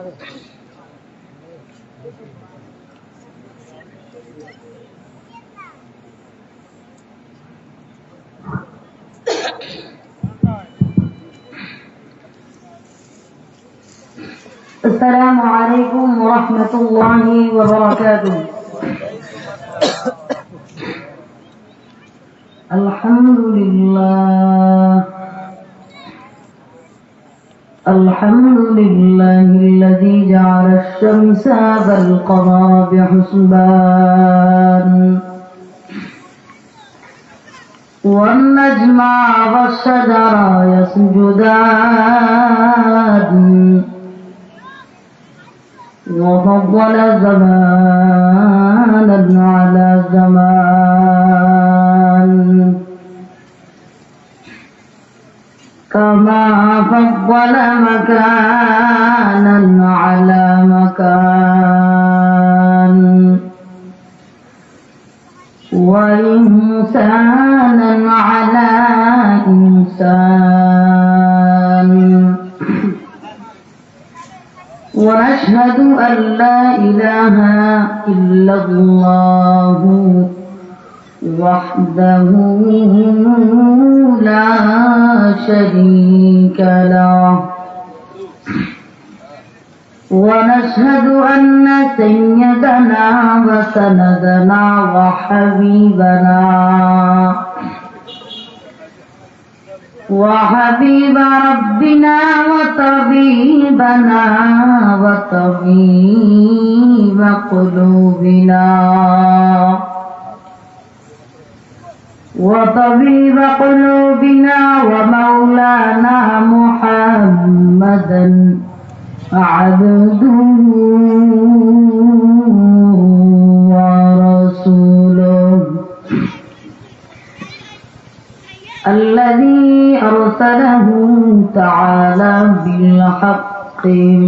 السلام عليكم ورحمة الله وبركاته. الحمد لله الذي جعل الشمس والقمر بحسبان والنجم والشجر يسجدان وفضل زمانا على زمان كما فضل مكانا على مكان وإنسانا على إنسان ونشهد أن لا إله إلا الله وحده لا شريك له ونشهد أن سيدنا وسندنا وحبيب ربنا وطبيبنا وطبيب قلوبنا ومولانا محمدا عبده ورسوله الذي أرسله تعالى بالحق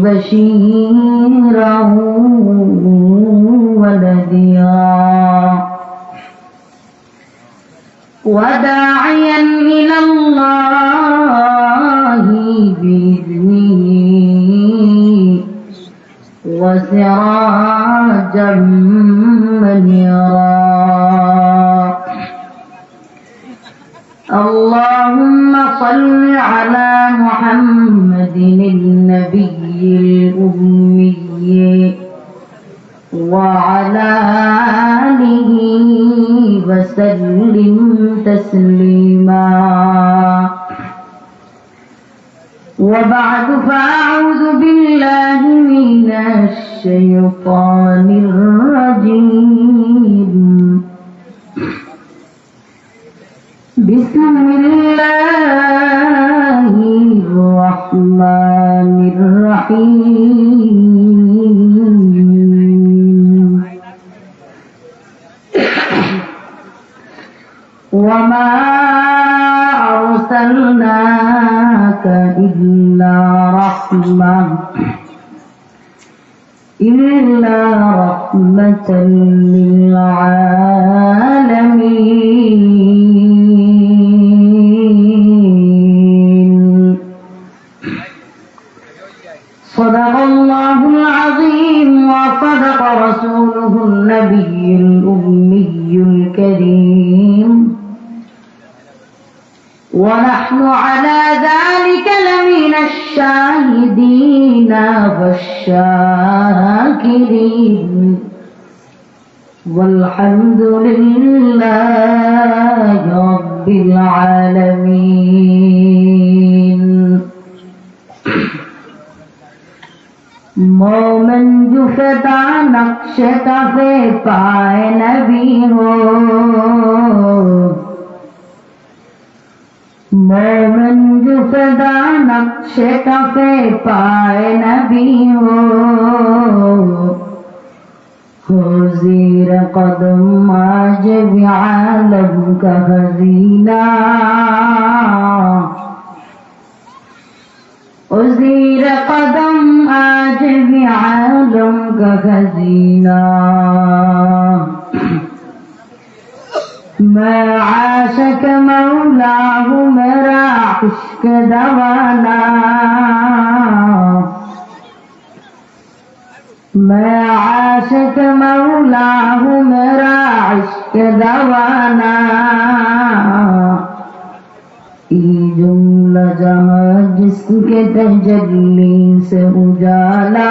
بشيرا ونذيرا وداعيا إلى الله بإذنه وسراجا منيرا. اللهم صل على محمد النبي الأمي وعلى آله وسلم تسليما. وبعد فأعوذ بالله من الشيطان الرجيم. بسم الله الرحمن الرحيم. وما أرسلناك إلا رحمة للعالمين. صدق الله العظيم وصدق رسوله النبي الأمي الكريم ونحن على ذلك لمن الشاهدين والشاكرين والحمد لله رب العالمين. مومن جو فدا نقش کفے پائے نبی ہو، مومن جو فدا نقش کفے پائے نبی ہو، زیر قدم آج بھی عالم کا خزینہ، زیر قدم آج بھی عالم کا خزینہ. میں عاشق مولا ہوں، میرا عشق دوانا، आशिक मौला हूँ मेरा इश्क दवाना जुमला जहां जिसके तजल्ली से उजाला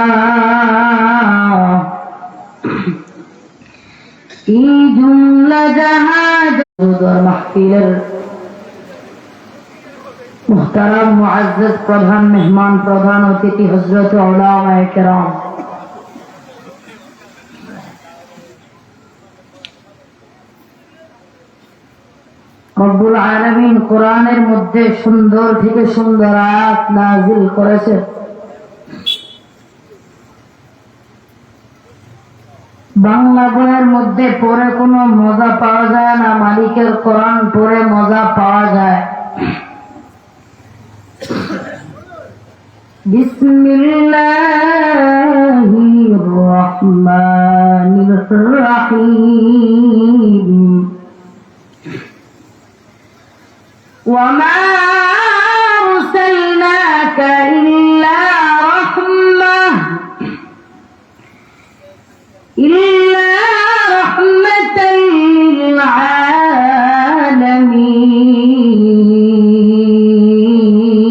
जुमला जहां महफिल मुहतरम मुअज़्ज़ज़ प्रधान मेहमान प्रधान अतिथि हजरत उलमाए किराम রব্বুল আলামিন কোরআনের মধ্যে সুন্দর থেকে সুন্দর আয়াত নাযিল করেছে। বাংলা বইয়ের মধ্যে পড়ে কোনো মজা পাওয়া যায় না, মালিকের কোরআন পড়ে মজা পাওয়া যায়। বিসমিল্লাহির রহমানির রহিম وما أرسلناك إلا رحمة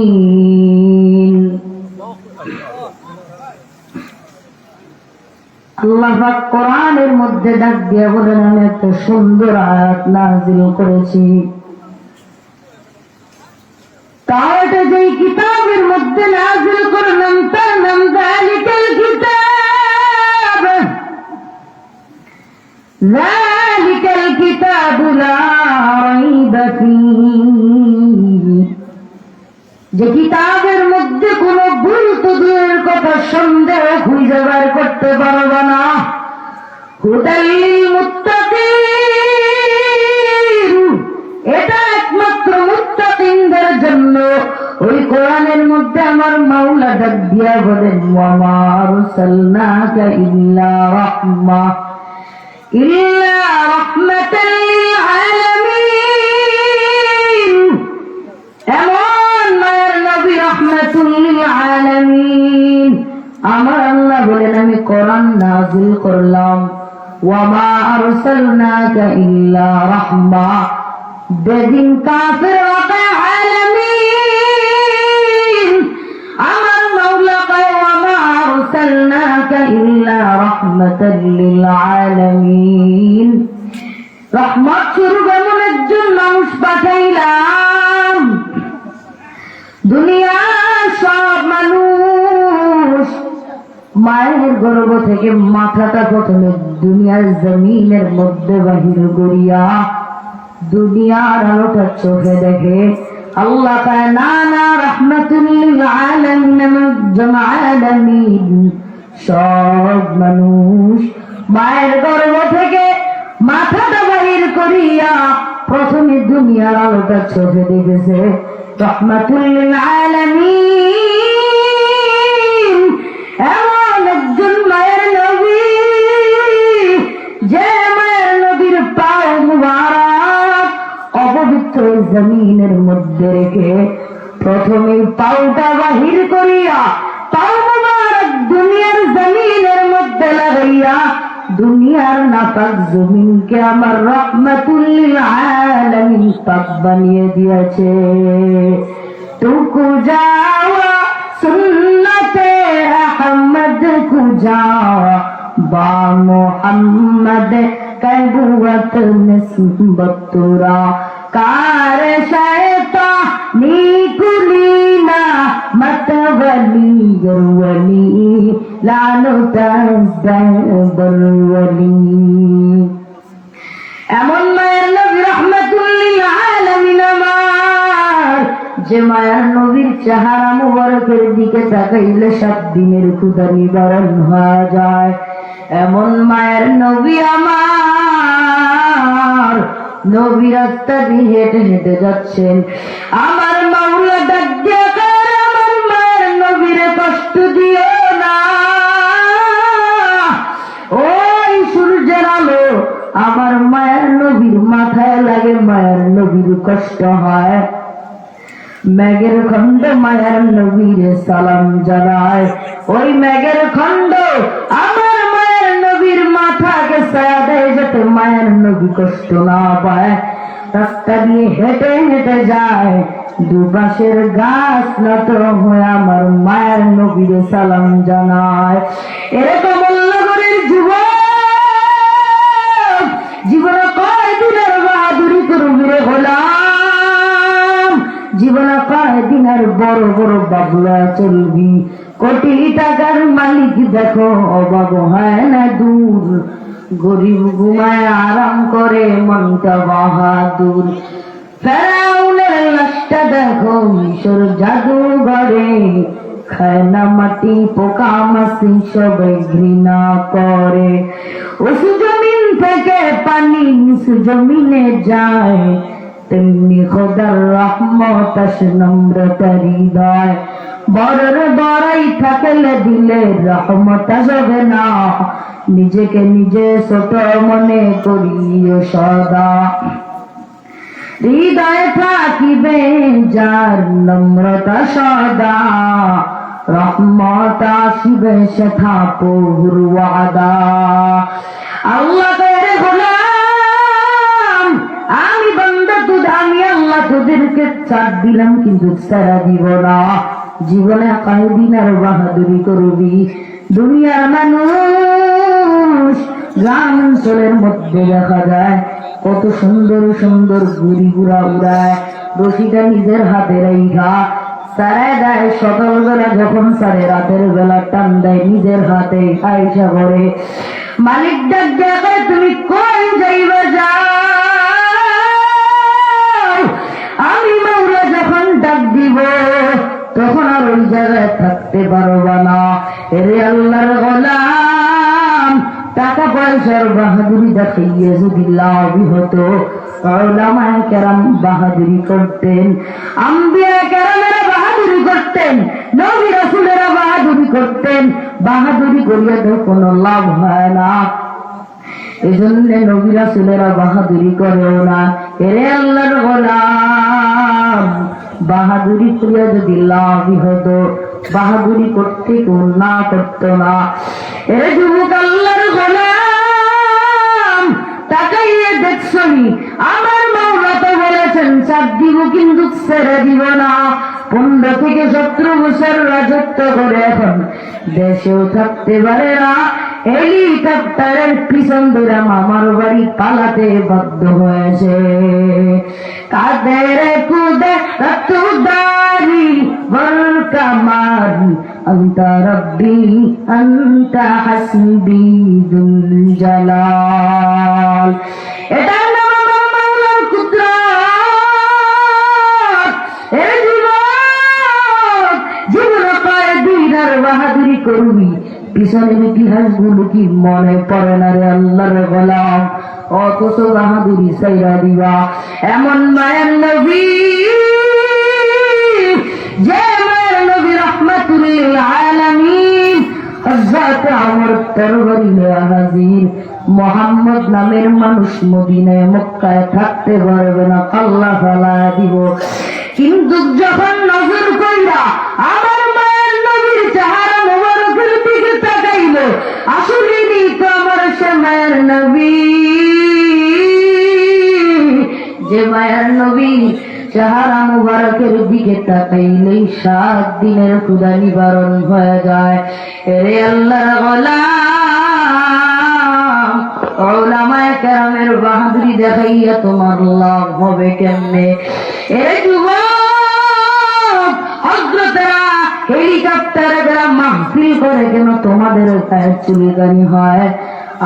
للعالمين আল্লাহ পাক কোরআনের মধ্যে ডাক দিয়ে বলেন আমি একটা সুন্দর আয়াত নাযিল করেছি। তাওরাতে যেই কিতাবের মধ্যে নাযিল করলাম তার নাম যালিকাল কিতাব, যালিকাল কিতাবু লা রাইবা ফীহি, যে কিতাবের মধ্যে কোনো ভুল তো দূরের কথা সন্দেহ খুঁজে বের করতে পারবে না। হুদাল লিল মুত্তাকিন, এটা একমাত্র মুত্তাকিনদের জন্য। ওই কোরআনের মধ্যে আমার মাওলা ডাক দিয়া বলেন ওয়া মা আরসালনাকা ইল্লা রাহমাতাল লিল আলামিন, এমন মায়ের নবী রাহমাতুল লিল আলামিন। আমার আল্লাহ বলেন আমি কোরআন নাযিল করলাম ওয়া মা আরসালনাকা ইল্লা রাহমা, বেদিন কাফির ওয়া আলামিন আমার মাওলা কয় ওয়া মা আরসালনাকা ইল্লা রাহমাতাল লিল আলামিন, রহমত স্বরূপ এমন একজন মানুষ পাঠাইলাম। দুনিয়ার সব মানুষ মায়ের গর্ভ থেকে মাথাটা প্রথমে দুনিয়ার জমিনের মধ্যে বাহির করিয়া দুনিয়ার আলোটা চোখে দেখে। আল্লাহ কয় না না, রাহমাতুল লিল আলামিন সব মানুষ মায়ের গর্ভ থেকে মাথাটা বাহির করিয়া প্রথমে দুনিয়ার আলোটা চোখে দেখেছে। রাহমাতুল লিল আলামিন এমন একজন মায়ের নবী, যে মায়ের নবীর পাও মুবারক অপবিত্র জমিনের মধ্যে রেখে প্রথমে পাউটা বাহির করিয়া পাও মুবারক দুনিয়ার জমিনের মধ্যে লাগাইয়া দুনিয়ার নাপাক জমিনকে আমার রাহমাতুল লিল আলামিন পাক বানিয়ে দিয়েছে। টুকু যাওয়া সুন্নতে আহমদ কুজাওয়া বা মোহাম্মদ কবুয়ত নিসবত তুরা कार शैतानी कुलीना मतवली गरवली लानो बरवली। এমন মায়ের নবী রাহমাতুল লিল আলামিন আমার, যে মায়ের নবীর চেহারা মুবারকের দিকে তাকাইলে 7 দিনের ক্ষুধা নিবারণ হয়ে যায়। এমন মায়ের নবী আমার, নবী রাস্তা দিয়ে হেঁটে হেঁটে যাচ্ছেন। আমার মাওলা ডাক দিয়া কয় আমার মায়ের নবীরে কষ্ট দিও না। ওই সূর্যের আলো আমার মায়ের নবীর মাথায় লাগে, মায়ের নবীর কষ্ট হয়। মেঘের খন্ড মায়ের নবীর সালাম জানায়, ওই মেঘের খন্ড আমার মায়ের নবীর মায়ের নবী কষ্ট না পায়, রাস্তা দিয়ে হেঁটে হেঁটে যায়, দুপাশের গাছ নত হয়ে আমার মায়ের নবীর সালাম জানায়। এরকম নগরের যুবক জীবনে কয়দিনের বাহাদুরি করবি রে গোলাম, জীবনে কয়দিনের বড় বড় বাবলা চলবি, কোটি টাকার মালিক দেখো অভাব হয় না দূর, গরিব ঘুমায় আরাম করে মনটা বাহাদুর। ফেরাউনের লাশটা দেখো মিশর জাদুঘরে, খায় না মাটি পোকা মাছি সবাই ঘৃণা করে। উঁচু জমিন থেকে পানি নিচু জমিনে যায়, তেমনি খোদার রহমত আসে নম্রতা হৃদয়। বড়র বড়াই থাকলে দিলে রহমত আসবে না, নিজেকে নিজে ছোট মনে করিও সদা। হৃদয় থাকিবে যার নম্রতা সদা, রহমত আসিবে সেথা প্রভুর ওয়াদা। আল্লাহ কয়ে গোলাম আমি বান্দা তুই, আমি আল্লাহ তোদেরকে ছাড় দিলাম কিন্তু ছেড়ে দিব না। জীবনে কয়দিন আর বাহাদুরি করবি? দুনিয়ার মানুষ গ্রাম অঞ্চলের মধ্যে দেখা যায় কত সুন্দর সুন্দর গুড়ি গুড়া উড়ায়, রশিটা নিজের হাতে রেখা সারায় দেয়। সকালবেলা যখন সারে রাতের বেলা টান দেয় নিজের হাতে আয়সা করে। মালিক ডাক দেখে তুমি কই যাইবা যাও, আমি মাওলা যখন ডাক দিব তখন আর ওই জায়গায় থাকতে পারবা না। এরে আল্লাহর গোলাম, টাকা পয়সার বাহাদুরি দেখাইয়ে যদি লাভ হতো, উলামায়ে কেরাম বাহাদুরি করতেন, আম্বিয়া কেরামেরা বাহাদুরি করতেন, নবী রাসূলেরা বাহাদুরি করতেন। বাহাদুরি করিয়া তো কোনো লাভ হয় না, এজন্য নবী রাসূলেরা বাহাদুরি করেও না। এরে আল্লাহর গোলাম, বাহাদুরি করিয়া যদি লাভ হতো, বাহাদুরি করতে কেউ না করতো না। এরে যুবক আল্লাহর গোলাম, তাকাইয়ে দেখছনি আমার মাওলা তো বলেছেন ছাড় দিব কিন্তু ছেড়ে দিব না। 15 থেকে 17 বছর রাজত্ব করে এখন দেশেও থাকতে পারে না, হেলিকপ্টারের পিছন ধরে মামার বাড়ি পালাতে বাধ্য হয়েছে। কাদের কুদে রতুদারি বল কামারি আন্তা রব্বি আন্তা হাসবি দুল জালাল। এটার নাম আমার মাওলার কুদরত। এ জীবন জীবন কয়দিন আর বাহাদুরি করবি? পিছনের ইতিহাস গুলো কি মনে পড়ে না রে আল্লাহর গোলাম? অথচ বাহাদুরি সাইরা দিবা। এমন মায়ের নবী, যে মায়ের নবী রাহমাতুল লিল আলামিন, হযরত ওমর তরবারি হাজির। মুহাম্মদ নামের মানুষ মদিনায় মক্কায় থাকতে পারবে না, আল্লাহ ফালা দিব। কিন্তু যখন নজর কইরা আমার মায়ের নবীর চেহারা মুবারকের দিকে তাকাইল, আসলেই তো আমার সে মায়ের নবী, যে মায়ের নবী চেহারা মুবারকের দিকে তাকাইলেই 7 দিনের ক্ষুধা নিবারণ হয়ে যায়। এরে আল্লাহর গোলাম, উলামায়ে কেরামের বাহাদুরি দেখাইয়া তোমার লাভ হবে কেমনে? এরে যুবক, হযরতেরা হেলিকপ্টারে যারা মাহফিল করে কেন তোমাদের পায়ের চুলকানি হয়?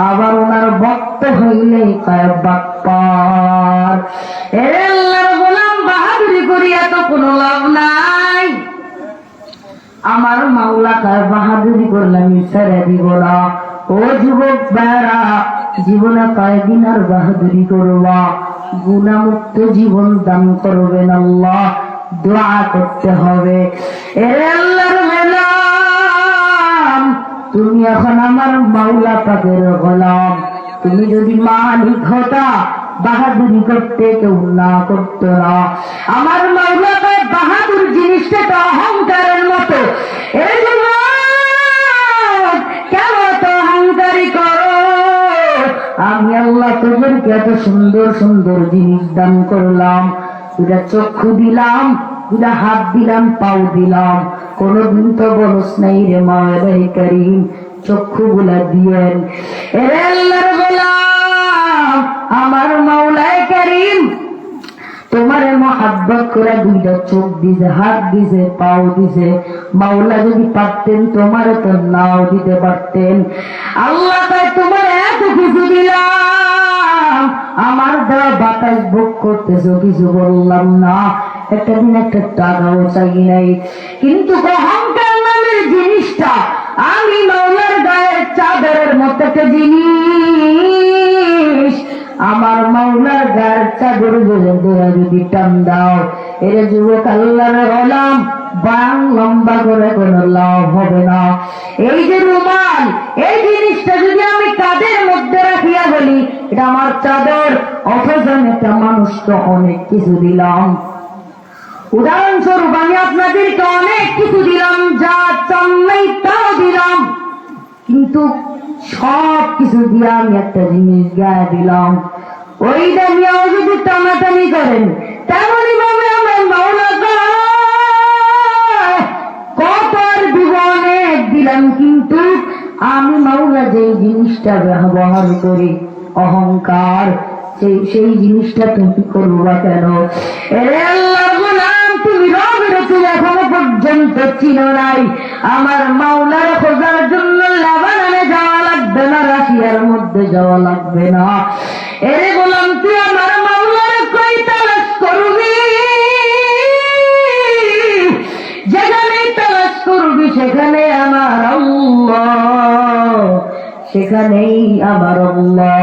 আবার ওনার ভক্ত হইলে পায় বাপ্পার। এরে আল্লাহর গোলাম, বাহাদুরি করিয়া তো কোনো লাভ নাই। আমার মাওলা কায় বাহাদুরি করলে আমি ছেড়ে দিব না। ও যুবক ভাইরা, জীবনে কয়দিন আর বাহাদুরি করবা? গুনাহমুক্ত জীবন দান করবেন আল্লাহ, দোয়া করতে হবে। এরে আল্লাহর গোলাম, তুমি এখন আমার মাওলা পাকের গোলাম। তুমি যদি মালিক হতা, বাহাদুরি করতে কেউ না করতো না। আমার মাওলা পাক বাহাদুর জিনিসটা তো অহংকারের মতো। এই জন্য কেন তো অহংকারী করো? আমি আল্লাহ তোদের এত সুন্দর সুন্দর জিনিস দান করলাম, দুটা চক্ষু দিলাম, দুটা হাত দিলাম, পাও দিলাম, কোনদিন তো বলস নাই রে মাওলাই করিম চক্ষু গুলা দিয়েন। এরে আল্লাহর গোলাম, আমার মাওলাই করিম তোমারে মহাব্বত করে দুইটা চোখ দিছে, হাত দিছে, পাও দিছে। মাওলা যদি পারতেন তোমারে তো নাও দিতে পারতেন। আল্লাহ তাই তোমার এত কিছু দিলাম, আমার দেওয়া বাতাস ভোগ করতেছ, কিছু বললাম না, একটা দিন একটা টাকাও চাই নাই। কিন্তু অহংকার নামের জিনিসটা আমি মাওলার গায়ের চাদরের মতো একটা জিনিস, আমার মাওলার গায়ের চাদর যদি টান দাও, এর যুবক আল্লাহর গোলাম বাং লম্বা করে কোনো লাভ হবে না। এই যে রুমাল, এই জিনিসটা যদি আমি কাঁধের মধ্যে রাখিয়া বলি এটা আমার চাদর, অথচ একটা মানুষকে অনেক কিছু দিলাম। উদাহরণস্বরূপ আমি আপনাদেরকে অনেক কিছু দিলাম, যা চান নাই তাও দিলাম, কিন্তু সব কিছু দিয়ে আমি একটা জিনিস গায়ে দিলাম। ওইটা নিয়েও যদি টানাটানি করেন, তেমনই ভাবে আমার মাওলা কত আর দিব অনেক দিলাম, কিন্তু আমি মাওলা যে জিনিসটা ব্যবহার করি অহংকার, সেই জিনিসটা তুমি করবা কেন? এরে আল্লাহর গোলাম, তুমি রবের তুমি এখনো পর্যন্ত চিনো নাই। আমার মাওলার খোঁজার জন্য লেবাননে যাওয়া লাগবে না, রাশিয়ার মধ্যে যাওয়া লাগবে না। এরে গোলাম, তুই আমার মাওলার কই তালাশ করবি? যেখানে তালাশ করবি সেখানে আমার আল্লাহ, সেখানেই আমার আল্লাহ।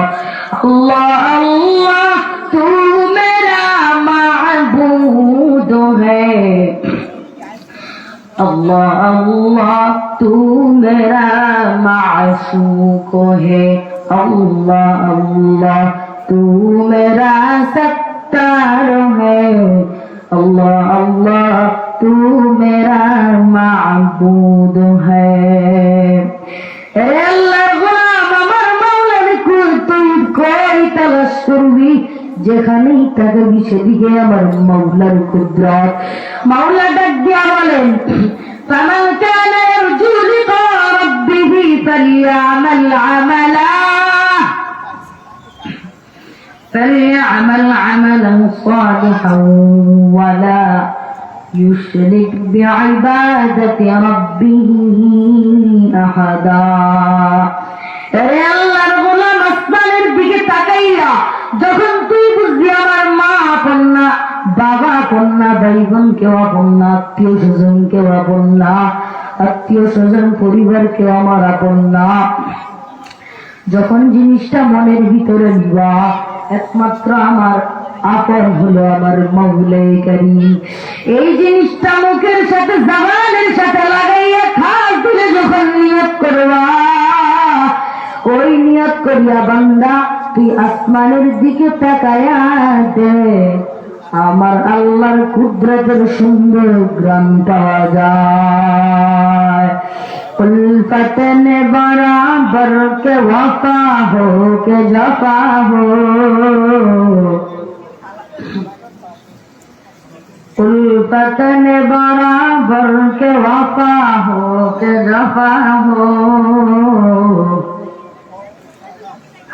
আল্লাহ আল্লাহ তু মেরা মাবুদ হ্যায়, अल्लाह अल्लाह तू मेरा माशूक है, अल्लाह अल्लाह तू मेरा सत्तार है, अल्लाह अल्लाह तू मेरा माबूद है। अल्लाह गुलाम, আমার মাওলার কুল তুই কই তালাশ করবি? যেখানেই থাকবি সেদিকে আমার মাওলার কুদরত। মাওলা ডাক দিয়া বলেন, ফামান কানা ইয়ারজু লিকা রাব্বিহি ফালইআমাল আমালান সালিহান ওয়ালা ইউশরিক বিইবাদাতি রাব্বিহি আহাদা। রে আল্লাহর গোলাম, আসমানের দিকে তাকাইয়া যখন তুই বুঝবি আমার মা আপন না, বাবা আপন না, ভাই বোন কেউ আপন না, আত্মীয় স্বজন কেউ আপন না, আত্মীয় স্বজন পরিবার কেউ আমার আপন না, যখন জিনিসটা মনের ভিতরে নিবা একমাত্র আমার আপন হলো আমার মাওলাই কারীম। এই জিনিসটা মুখের সাথে জবানের সাথে লাগাইয়া খাস দিলে যখন নিয়ত করবা, ওই নিয়ত করিয়া বান্দা তুই আসমানের দিকে তাকায়া দে, আমার আল্লাহর কুদরতের সুন্দর গ্রাম পাওয়া যায়। उल्फत ने बराबर के वफा हो के जफा हो, उल्फत ने बराबर के वफा हो के जफा हो,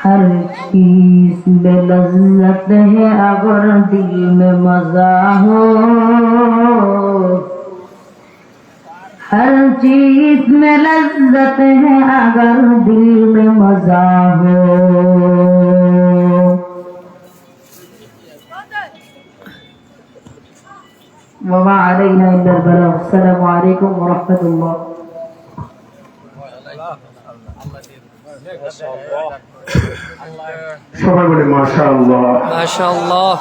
हर चीज में लज्जत है अगर दिल में मजा हो, हर चीज में लज्जत है अगर दिल में मजा हो। वमा अलैना इल्ला अल-बलाग। अस्सलामु अलैकुम व रहमतुल्लाह। সবাই বলে মাশাআল্লাহ। মাশাআল্লাহ।